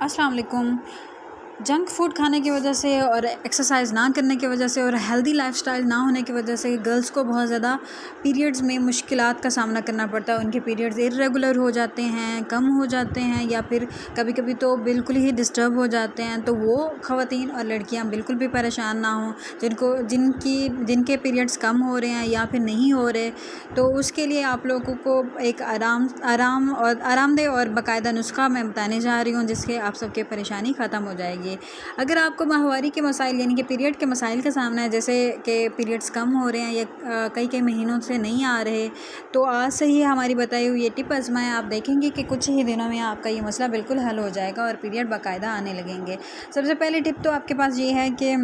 अस्सलाम वालेकुम। Junk food खाने की वजह से और एक्सरसाइज ना करने की वजह से और हेल्दी लाइफस्टाइल ना होने की वजह से गर्ल्स को बहुत ज़्यादा पीरियड्स में मुश्किलात का सामना करना पड़ता है। उनके पीरियड्स इर्रेगुलर हो जाते हैं, कम हो जाते हैं या फिर कभी कभी तो बिल्कुल ही डिस्टर्ब हो जाते हैं। तो वो ख़वातीन और लड़कियां बिल्कुल भी परेशान ना हों जिनके पीरियड्स कम हो रहे हैं या फिर नहीं हो रहे, तो उसके लिए आप लोगों को एक आरामदेह और बाकायदा नुस्खा मैं बताने जा रही हूँ, जिससे आप सबके परेशानी ख़त्म हो जाएगी। अगर आपको माहवारी के मसाइल यानी कि पीरियड के मसाइल का सामना है, जैसे कि पीरियड्स कम हो रहे हैं या कई कई महीनों से नहीं आ रहे, तो आज से ही हमारी बताई हुई ये टिप आजमाएं। आप देखेंगे कि कुछ ही दिनों में आपका ये मसला बिल्कुल हल हो जाएगा और पीरियड बाकायदा आने लगेंगे। सबसे पहली टिप तो आपके पास ये है कि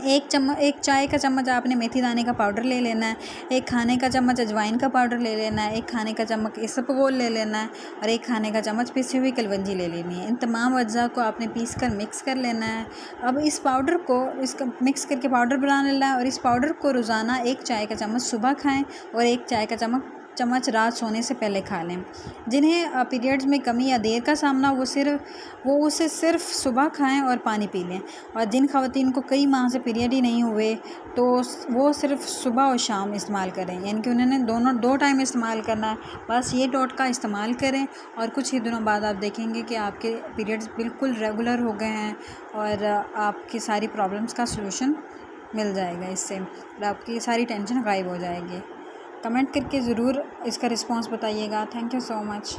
एक चाय का चम्मच आपने मेथी दाने का पाउडर ले लेना है, एक खाने का चम्मच अजवाइन का पाउडर ले लेना है, एक खाने का चम्मच इसबगोल ले लेना है और एक खाने का चम्मच पिसी हुई कलवंजी ले लेनी है। इन तमाम अज्जा को आपने पीस कर मिक्स कर लेना है। अब इस पाउडर को मिक्स करके पाउडर बना लेना है और इस पाउडर को रोज़ाना एक चाय का चम्मच सुबह खाएँ और एक चाय का चम्मच रात सोने से पहले खा लें। जिन्हें पीरियड्स में कमी या देर का सामना वो उसे सिर्फ सुबह खाएं और पानी पी लें। और जिन ख़वातीन को कई माह से पीरियड ही नहीं हुए, तो वो सिर्फ सुबह और शाम इस्तेमाल करें, यानी कि उन्होंने दो टाइम इस्तेमाल करना है। बस ये टोटका इस्तेमाल करें और कुछ ही दिनों बाद आप देखेंगे कि आपके पीरियड्स बिल्कुल रेगुलर हो गए हैं और आपकी सारी प्रॉब्लम्स का सलूशन मिल जाएगा इससे, और आपकी सारी टेंशन गायब हो जाएगी। कमेंट करके ज़रूर इसका रिस्पांस बताइएगा। Thank you so much.